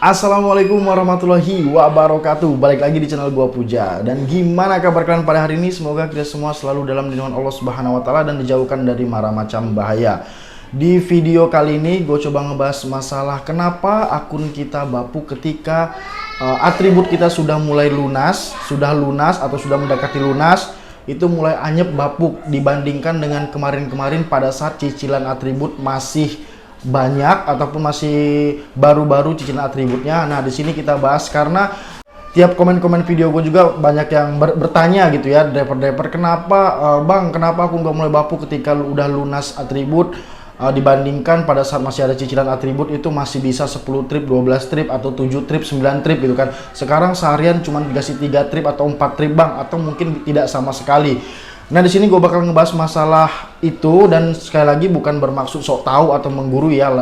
Assalamualaikum warahmatullahi wabarakatuh. Balik lagi di channel gua Puja. Dan gimana kabar kalian pada hari ini? Semoga kita semua selalu dalam lindungan Allah Subhanahu wa taala dan dijauhkan dari mara macam bahaya. Di video kali ini gue coba ngebahas masalah kenapa akun kita bapuk ketika atribut kita sudah mulai lunas atau sudah mendekati lunas, itu mulai anyep bapuk dibandingkan dengan kemarin-kemarin pada saat cicilan atribut masih banyak ataupun masih baru-baru cicilan atributnya. Nah, di sini kita bahas karena tiap komen-komen video gue juga banyak yang bertanya gitu ya, driver-driver, kenapa bang, kenapa aku nggak mulai bapuk ketika udah lunas atribut dibandingkan pada saat masih ada cicilan atribut itu masih bisa 10 trip, 12 trip, atau 7 trip, 9 trip gitu kan. Sekarang seharian cuma dikasih 3 trip atau 4 trip bang, atau mungkin tidak sama sekali. Nah, di sini gue bakal ngebahas masalah itu, dan sekali lagi bukan bermaksud sok tahu atau menggurui ya,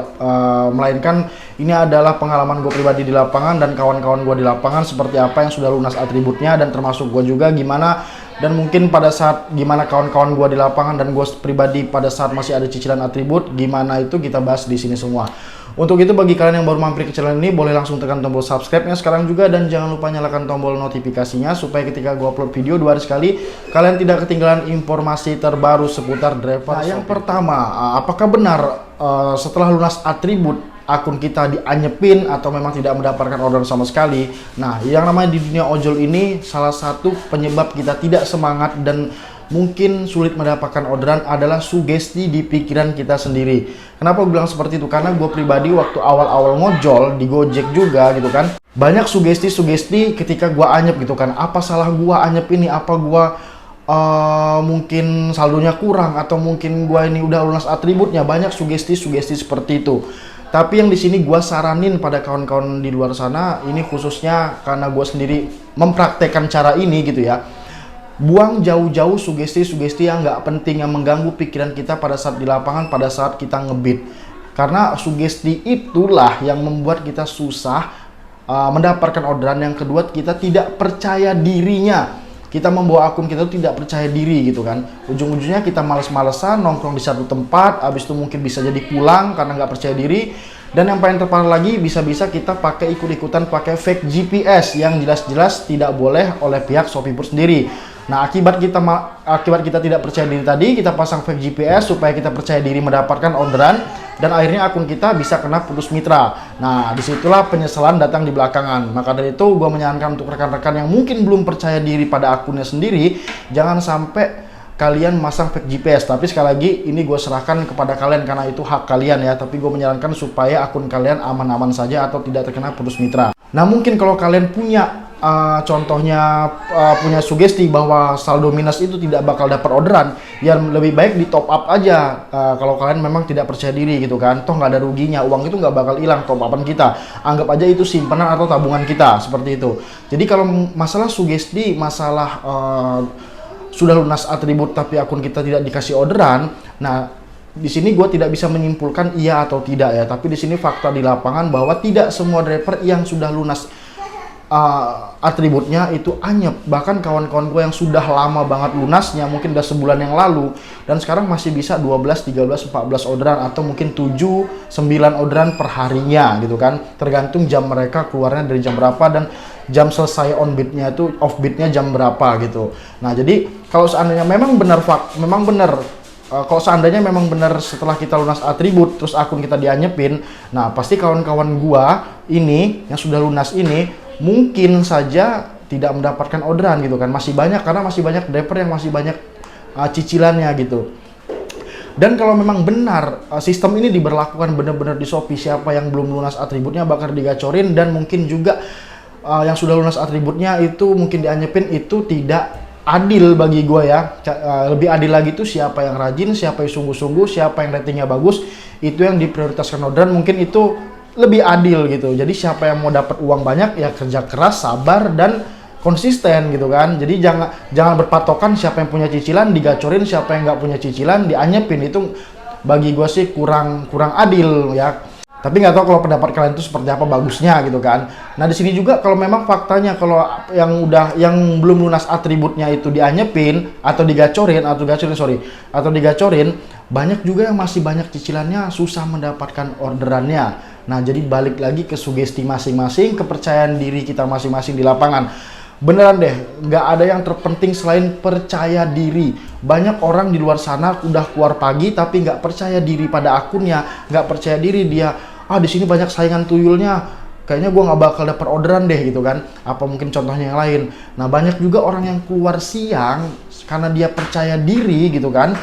melainkan ini adalah pengalaman gue pribadi di lapangan dan kawan-kawan gue di lapangan seperti apa yang sudah lunas atributnya, dan termasuk gue juga gimana, dan mungkin pada saat gimana kawan-kawan gue di lapangan dan gue pribadi pada saat masih ada cicilan atribut, gimana itu kita bahas di sini semua. Untuk itu, bagi kalian yang baru mampir ke channel ini, boleh langsung tekan tombol subscribe-nya sekarang juga, dan jangan lupa nyalakan tombol notifikasinya supaya ketika gue upload video 2 hari sekali, kalian tidak ketinggalan informasi terbaru seputar driver. Nah, yang pertama, apakah benar setelah lunas atribut akun kita dianyepin atau memang tidak mendapatkan order sama sekali? Nah, yang namanya di dunia ojol ini, salah satu penyebab kita tidak semangat dan mungkin sulit mendapatkan orderan adalah sugesti di pikiran kita sendiri. Kenapa gue bilang seperti itu? Karena gue pribadi waktu awal-awal ngojol di Gojek juga gitu kan, banyak sugesti-sugesti ketika gue anyep gitu kan. Apa salah gue anyep ini? Apa gue mungkin saldonya kurang, atau mungkin gue ini udah lunas atributnya? Banyak sugesti-sugesti seperti itu. Tapi yang di sini gue saranin pada kawan-kawan di luar sana, ini khususnya karena gue sendiri mempraktekkan cara ini gitu ya. Buang jauh-jauh sugesti-sugesti yang nggak penting, yang mengganggu pikiran kita pada saat di lapangan, pada saat kita ngebit. Karena sugesti itulah yang membuat kita susah mendapatkan orderan. Yang kedua, kita tidak percaya dirinya. Kita membawa akun kita itu tidak percaya diri gitu kan. Ujung-ujungnya kita males-malesan nongkrong di satu tempat, habis itu mungkin bisa jadi pulang karena nggak percaya diri. Dan yang paling terparah lagi, bisa-bisa kita pakai ikut-ikutan pakai fake GPS yang jelas-jelas tidak boleh oleh pihak ShopeeBoard sendiri. Nah, akibat kita tidak percaya diri tadi, kita pasang fake GPS supaya kita percaya diri mendapatkan orderan, dan akhirnya akun kita bisa kena putus mitra. Nah, disitulah penyesalan datang di belakangan. Maka dari itu, gue menyarankan untuk rekan-rekan yang mungkin belum percaya diri pada akunnya sendiri, jangan sampai kalian masang fake GPS. Tapi sekali lagi, ini gue serahkan kepada kalian karena itu hak kalian ya. Tapi gue menyarankan supaya akun kalian aman-aman saja atau tidak terkena putus mitra. Nah, mungkin kalau kalian punya contohnya punya sugesti bahwa saldo minus itu tidak bakal dapat orderan, ya lebih baik di top up aja. Kalau kalian memang tidak percaya diri gitu kan, toh nggak ada ruginya, uang itu nggak bakal hilang top upan kita, anggap aja itu simpanan atau tabungan kita, seperti itu. Jadi kalau masalah sugesti, masalah sudah lunas atribut tapi akun kita tidak dikasih orderan, nah di sini gue tidak bisa menyimpulkan iya atau tidak ya, tapi di sini fakta di lapangan bahwa tidak semua driver yang sudah lunas atributnya itu anyep. Bahkan kawan-kawan gue yang sudah lama banget lunasnya, mungkin udah sebulan yang lalu, dan sekarang masih bisa 12, 13, 14 orderan, atau mungkin 7, 9 orderan per harinya gitu kan, tergantung jam mereka keluarnya dari jam berapa dan jam selesai on beatnya itu off beatnya jam berapa gitu. Nah, jadi kalau seandainya memang benar kalau seandainya memang benar setelah kita lunas atribut terus akun kita dianyepin, nah pasti kawan-kawan gua ini yang sudah lunas ini mungkin saja tidak mendapatkan orderan gitu kan. Masih banyak, karena masih banyak driver yang masih banyak cicilannya gitu. Dan kalau memang benar sistem ini diberlakukan benar-benar di Shopee, siapa yang belum lunas atributnya bakal digacorin, dan mungkin juga yang sudah lunas atributnya itu mungkin dianyepin, itu tidak adil bagi gue ya. Lebih adil lagi tuh siapa yang rajin, siapa yang sungguh-sungguh, siapa yang ratingnya bagus, itu yang diprioritaskan orderan, mungkin itu lebih adil gitu. Jadi siapa yang mau dapat uang banyak ya kerja keras, sabar, dan konsisten gitu kan. Jadi jangan berpatokan siapa yang punya cicilan digacorin, siapa yang nggak punya cicilan dianyepin. Itu bagi gue sih kurang adil ya. Tapi nggak tahu kalau pendapat kalian itu seperti apa bagusnya gitu kan. Nah, di sini juga kalau memang faktanya kalau yang belum lunas atributnya itu dianyepin atau digacorin, banyak juga yang masih banyak cicilannya susah mendapatkan orderannya. Nah, jadi balik lagi ke sugesti masing-masing, kepercayaan diri kita masing-masing di lapangan. Beneran deh, nggak ada yang terpenting selain percaya diri. Banyak orang di luar sana udah keluar pagi tapi nggak percaya diri pada akunnya, nggak percaya diri dia, di sini banyak saingan tuyulnya, kayaknya gue nggak bakal dapat orderan deh gitu kan. Apa mungkin contohnya yang lain. Nah, banyak juga orang yang keluar siang karena dia percaya diri gitu kan.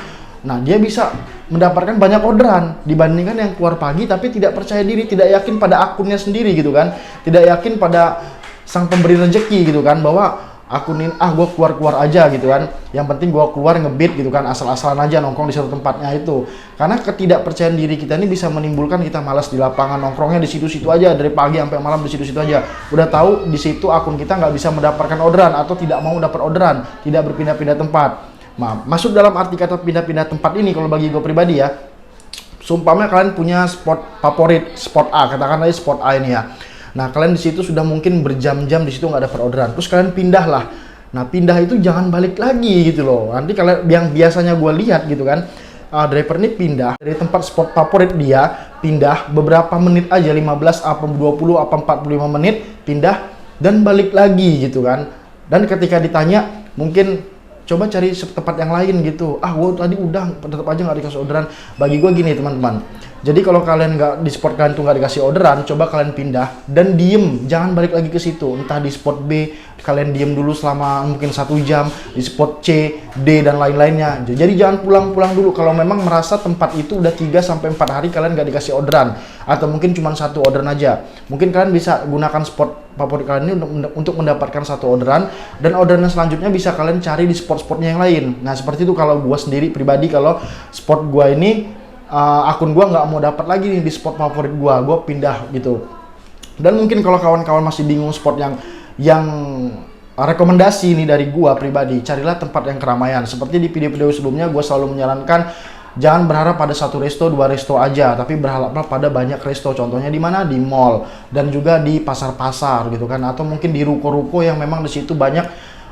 Nah, dia bisa mendapatkan banyak orderan dibandingkan yang keluar pagi tapi tidak percaya diri, tidak yakin pada akunnya sendiri gitu kan. Tidak yakin pada sang pemberi rezeki gitu kan, bahwa akun ini gue keluar aja gitu kan, yang penting gue keluar ngebit gitu kan, asal-asalan aja nongkrong di satu tempatnya itu. Karena ketidakpercayaan diri kita ini bisa menimbulkan kita malas di lapangan, nongkrongnya di situ-situ aja dari pagi sampai malam di situ-situ aja. Udah tahu di situ akun kita nggak bisa mendapatkan orderan atau tidak mau dapat orderan, tidak berpindah-pindah tempat. Masuk dalam arti kata pindah-pindah tempat ini kalau bagi gue pribadi ya, seumpamanya kalian punya spot favorit, spot A, katakan aja spot A ini ya. Nah, kalian di situ sudah mungkin berjam-jam di situ nggak dapat orderan. Terus kalian pindah lah. Nah, pindah itu jangan balik lagi gitu loh. Nanti kalian yang biasanya gue lihat gitu kan, driver ini pindah dari tempat spot favorit dia, pindah beberapa menit aja, 15 apa 20 apa 45 menit, pindah dan balik lagi gitu kan. Dan ketika ditanya, mungkin coba cari tempat yang lain gitu. Gue tadi udah tetap aja nggak dikasih orderan. Bagi gue gini teman-teman, jadi kalau kalian nggak di spot kalian tuh nggak dikasih orderan, coba kalian pindah dan diem, jangan balik lagi ke situ. Entah di spot B kalian diem dulu selama mungkin 1 jam, di spot C, D dan lain-lainnya. Jadi jangan pulang-pulang dulu kalau memang merasa tempat itu udah 3-4 hari kalian nggak dikasih orderan, atau mungkin cuma 1 orderan aja. Mungkin kalian bisa gunakan spot favorit kalian ini untuk mendapatkan 1 orderan, dan orderan selanjutnya bisa kalian cari di spot-spotnya yang lain. Nah, seperti itu kalau gua sendiri pribadi, kalau spot gua ini akun gua nggak mau dapat lagi nih di spot favorit gua pindah gitu. Dan mungkin kalau kawan-kawan masih bingung spot yang rekomendasi nih dari gua pribadi, carilah tempat yang keramaian. Seperti di video-video sebelumnya, gua selalu menyarankan jangan berharap pada 1 resto, 2 resto aja, tapi berharaplah pada banyak resto. Contohnya di mana? Di mall dan juga di pasar-pasar gitu kan, atau mungkin di ruko-ruko yang memang di situ banyak,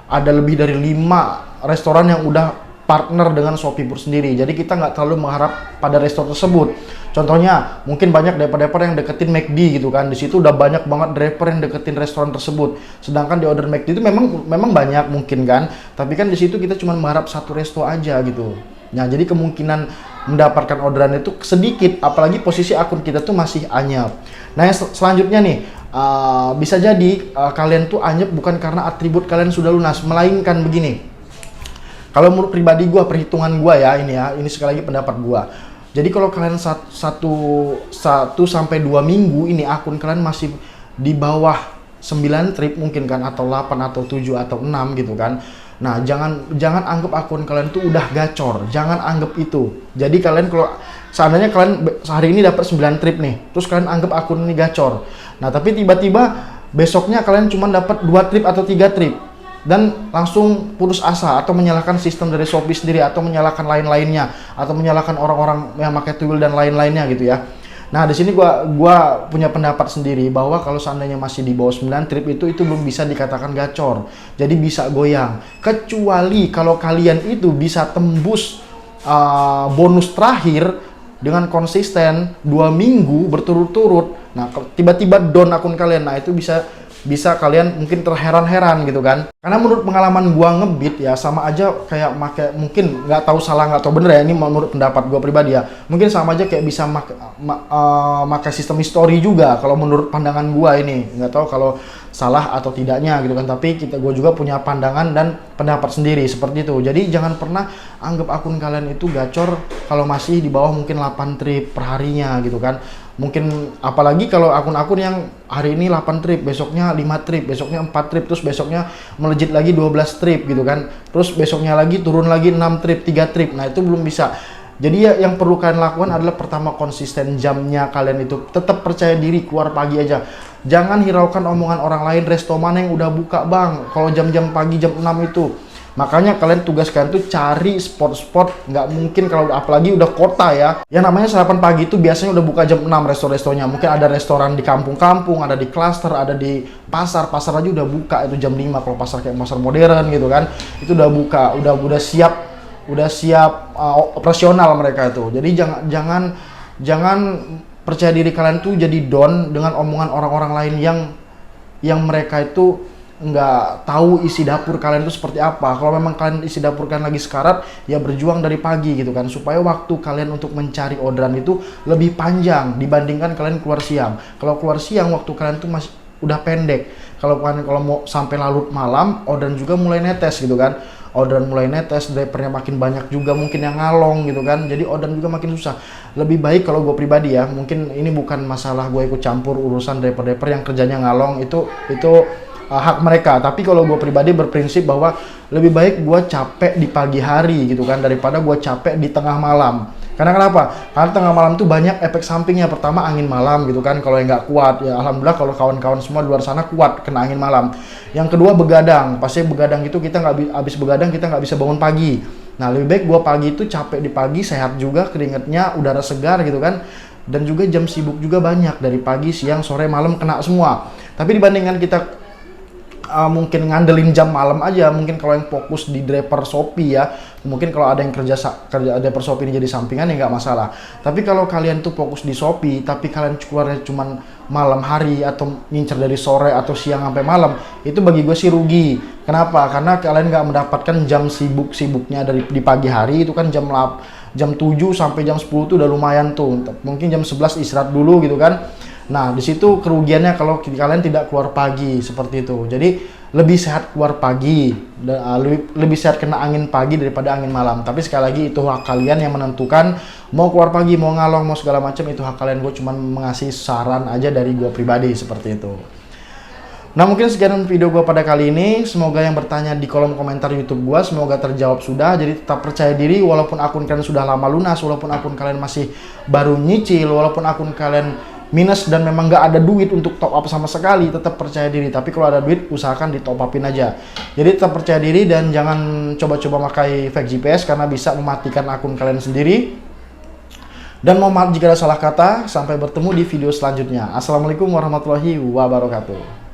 ada lebih dari 5 restoran yang udah partner dengan Shopee sendiri. Jadi kita nggak terlalu mengharap pada restoran tersebut. Contohnya mungkin banyak driver yang deketin McD gitu kan. Di situ udah banyak banget driver yang deketin restoran tersebut. Sedangkan di order McD itu memang banyak mungkin kan. Tapi kan di situ kita cuma mengharap 1 resto aja gitu. Nah, jadi kemungkinan mendapatkan orderan itu sedikit, apalagi posisi akun kita tuh masih anyap. Nah, yang selanjutnya nih, bisa jadi kalian tuh anyap bukan karena atribut kalian sudah lunas, melainkan begini. Kalau menurut pribadi gue, perhitungan gue ya, ini sekali lagi pendapat gue. Jadi kalau kalian 1-2 minggu ini akun kalian masih di bawah 9 trip mungkin kan, atau 8 atau 7 atau 6 gitu kan. Nah, jangan anggap akun kalian tuh udah gacor, jangan anggap itu. Jadi kalian kalau seandainya kalian hari ini dapat 9 trip nih, terus kalian anggap akun ini gacor. Nah, tapi tiba-tiba besoknya kalian cuma dapat 2 trip atau 3 trip. Dan langsung putus asa atau menyalahkan sistem dari Shopee sendiri, atau menyalahkan lain-lainnya, atau menyalahkan orang-orang yang pakai tuyul dan lain-lainnya gitu ya. Nah, di sini gua punya pendapat sendiri bahwa kalau seandainya masih di bawah 9 trip itu belum bisa dikatakan gacor. Jadi bisa goyang. Kecuali kalau kalian itu bisa tembus bonus terakhir dengan konsisten 2 minggu berturut-turut. Nah, tiba-tiba down akun kalian. Nah, itu bisa kalian mungkin terheran-heran gitu kan. Karena menurut pengalaman gua ngebit ya, sama aja kayak mungkin nggak tahu salah nggak tahu bener ya, ini menurut pendapat gua pribadi ya, mungkin sama aja kayak bisa pakai sistem history juga kalau menurut pandangan gua ini. Nggak tahu kalau salah atau tidaknya gitu kan, tapi gua juga punya pandangan dan pendapat sendiri seperti itu. Jadi jangan pernah anggap akun kalian itu gacor kalau masih di bawah mungkin 8 trip perharinya gitu kan. Mungkin apalagi kalau akun-akun yang hari ini 8 trip, besoknya 5 trip, besoknya 4 trip, terus besoknya melejit lagi 12 trip gitu kan. Terus besoknya lagi turun lagi 6 trip, 3 trip. Nah, itu belum bisa. Jadi ya yang perlu kalian lakukan adalah pertama konsisten jamnya kalian itu. Tetap percaya diri, keluar pagi aja. Jangan hiraukan omongan orang lain, resto mana yang udah buka bang, kalau jam-jam pagi jam 6 itu. Makanya kalian tugas kalian tuh cari spot-spot, nggak mungkin kalau apalagi udah kota ya. Yang namanya sarapan pagi itu biasanya udah buka jam 6 resto-restonya. Mungkin ada restoran di kampung-kampung, ada di klaster, ada di pasar aja udah buka itu jam 5 kalau pasar kayak pasar modern gitu kan. Itu udah buka, udah siap operasional mereka itu. Jadi jangan percaya diri kalian tuh jadi down dengan omongan orang-orang lain yang mereka itu nggak tahu isi dapur kalian itu seperti apa. Kalau memang kalian isi dapur kalian lagi sekarat, ya berjuang dari pagi gitu kan, supaya waktu kalian untuk mencari orderan itu lebih panjang dibandingkan kalian keluar siang. Kalau keluar siang waktu kalian tuh masih udah pendek. Kalau mau sampai larut malam, orderan juga mulai netes gitu kan. Orderan mulai netes, drivernya makin banyak juga mungkin yang ngalong gitu kan. Jadi orderan juga makin susah. Lebih baik kalau gue pribadi ya, mungkin ini bukan masalah gue ikut campur urusan driver-driver yang kerjanya ngalong, itu hak mereka. Tapi kalau gue pribadi berprinsip bahwa lebih baik gue capek di pagi hari gitu kan, daripada gue capek di tengah malam. Karena kenapa? Karena tengah malam tuh banyak efek sampingnya. Pertama, angin malam gitu kan, kalau yang nggak kuat ya alhamdulillah kalau kawan-kawan semua di luar sana kuat kena angin malam. Yang kedua, begadang. Pasti begadang itu kita nggak habis begadang kita nggak bisa bangun pagi. Nah, lebih baik gua pagi itu capek di pagi, sehat juga, keringetnya, udara segar gitu kan. Dan juga jam sibuk juga banyak, dari pagi, siang, sore, malam kena semua. Tapi dibandingkan kita mungkin ngandelin jam malam aja, mungkin kalau yang fokus di driver Shopee ya, mungkin kalau ada yang kerja driver Shopee ini jadi sampingan ya nggak masalah. Tapi kalau kalian tuh fokus di Shopee tapi kalian keluarnya cuman malam hari atau ngincer dari sore atau siang sampai malam, itu bagi gue sih rugi. Kenapa? Karena kalian nggak mendapatkan jam sibuknya di pagi hari. Itu kan jam 7 sampai jam 10 tuh udah lumayan tuh, mungkin jam 11 istirahat dulu gitu kan. Nah, di situ kerugiannya kalau kalian tidak keluar pagi seperti itu. Jadi lebih sehat keluar pagi, lebih sehat kena angin pagi daripada angin malam. Tapi sekali lagi itu hak kalian yang menentukan mau keluar pagi, mau ngalong, mau segala macam, itu hak kalian. Gue cuma mengasih saran aja dari gue pribadi seperti itu. Nah, mungkin sekian video gue pada kali ini. Semoga yang bertanya di kolom komentar YouTube gue semoga terjawab sudah. Jadi tetap percaya diri, walaupun akun kalian sudah lama lunas, walaupun akun kalian masih baru nyicil, walaupun akun kalian minus dan memang nggak ada duit untuk top up sama sekali, tetap percaya diri. Tapi kalau ada duit, usahakan di top upin aja. Jadi tetap percaya diri dan jangan coba-coba pakai fake GPS karena bisa mematikan akun kalian sendiri. Dan mohon maaf jika ada salah kata. Sampai bertemu di video selanjutnya. Assalamualaikum warahmatullahi wabarakatuh.